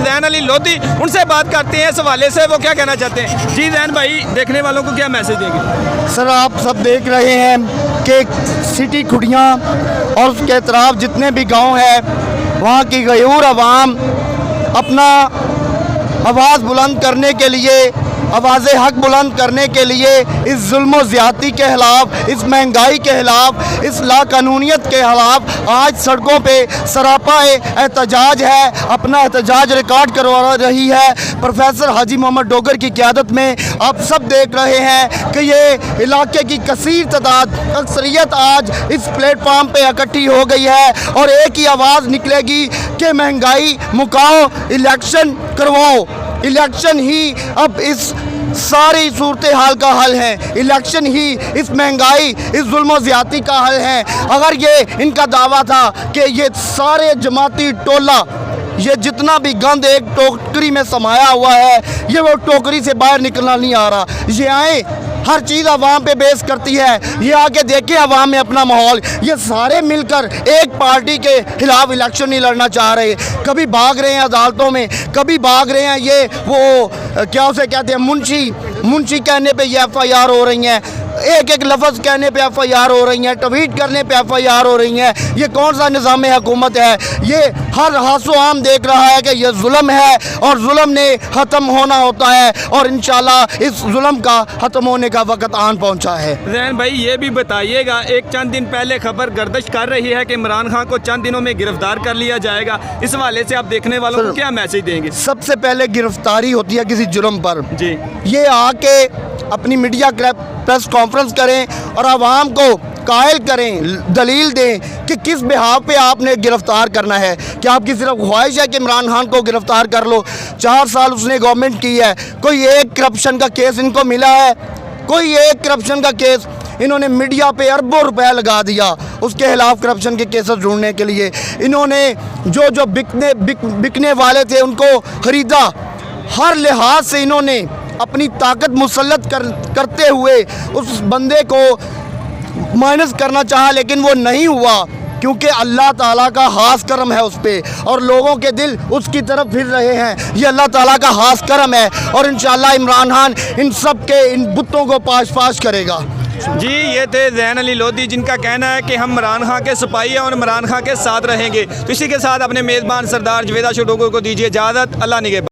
जैन अली लोधी, उनसे बात करते हैं इस हवाले से वो क्या कहना चाहते हैं। जी जैन भाई, देखने वालों को क्या मैसेज देंगे? सर आप सब देख रहे हैं कि सिटी खुड़ियाँ और उसके अतराफ जितने भी गांव हैं वहाँ की गयूर आवाम अपना आवाज़ बुलंद करने के लिए, आवाज़ हक बुलंद करने के लिए इस जुल्म ज़्यादती के ख़िलाफ़, इस महंगाई के ख़िलाफ़, इस लाकानूनियत के ख़िलाफ़ आज सड़कों पे सरापा एहतजाज है, अपना एहतजाज रिकॉर्ड करवा रही है प्रोफेसर हाजी मोहम्मद डोगर की क़यादत में। आप सब देख रहे हैं कि ये इलाके की कसीर तादाद, अक्सरियत आज इस प्लेटफार्म पे इकट्ठी हो गई है और एक ही आवाज़ निकलेगी कि महंगाई मुकाओ, इलेक्शन करवाओ। इलेक्शन ही अब इस सारी सूरत हाल का हल है, इलेक्शन ही इस महंगाई, इस जुल्म ज़्यादती का हल है। अगर ये इनका दावा था कि ये सारे जमाती टोला, ये जितना भी गंद एक टोकरी में समाया हुआ है, ये वो टोकरी से बाहर निकलना नहीं आ रहा। ये आए, हर चीज़ आवाम पे बेस करती है, ये आके देखें आवाम में अपना माहौल। ये सारे मिलकर एक पार्टी के खिलाफ इलेक्शन नहीं लड़ना चाह रहे, कभी भाग रहे हैं अदालतों में, कभी भाग रहे हैं ये वो क्या उसे कहते हैं मुंशी कहने पे ये FIR हो रही हैं, एक एक लफ्ज़ कहने पे FIR हो रही हैं, ट्वीट करने पे FIR हो रही हैं। ये कौन सा निज़ाम हुकूमत है? ये हर हासो आम देख रहा है कि ये जुल्म है और जुल्म ने ख़त्म होना होता है और इंशाल्लाह इस जुल्म का ख़त्म होने का वक्त आन पहुंचा है। जैन भाई ये भी बताइएगा, एक चंद दिन पहले खबर गर्दिश कर रही है कि इमरान खान को चंद दिनों में गिरफ्तार कर लिया जाएगा, इस हवाले से आप देखने वालों को क्या मैसेज देंगे? सबसे पहले गिरफ्तारी होती है किसी जुर्म पर, जी ये आके अपनी मीडिया प्रेस कॉन्फ्रेंस करें और आवाम को कायल करें, दलील दें कि किस बिहाव पे आपने गिरफ़्तार करना है। क्या आपकी सिर्फ ख्वाहिश है कि इमरान खान को गिरफ़्तार कर लो? 4 साल उसने गवर्नमेंट की है, कोई एक करप्शन का केस इनको मिला है? कोई एक करप्शन का केस? इन्होंने मीडिया पे अरबों रुपया लगा दिया उसके खिलाफ करप्शन के केसेस ढूंढने के लिए। इन्होंने जो बिकने वाले थे उनको ख़रीदा, हर लिहाज से इन्होंने अपनी ताकत मुसल्लत करते हुए उस बंदे को माइनस करना चाहा, लेकिन वो नहीं हुआ क्योंकि अल्लाह ताला का खास करम है उस पर और लोगों के दिल उसकी तरफ फिर रहे हैं। ये अल्लाह ताला का खास करम है और इंशाअल्लाह इमरान खान इन सब के इन बुतों को पाश करेगा। जी, ये थे जैन अली लोधी, जिनका कहना है कि हम इमरान खान के सिपाही हैं और इमरान खान के साथ रहेंगे। तो इसी के साथ अपने मेज़बान सरदार जवेदा डोगर को दीजिए इजाज़त। अल्लाह निगहबान।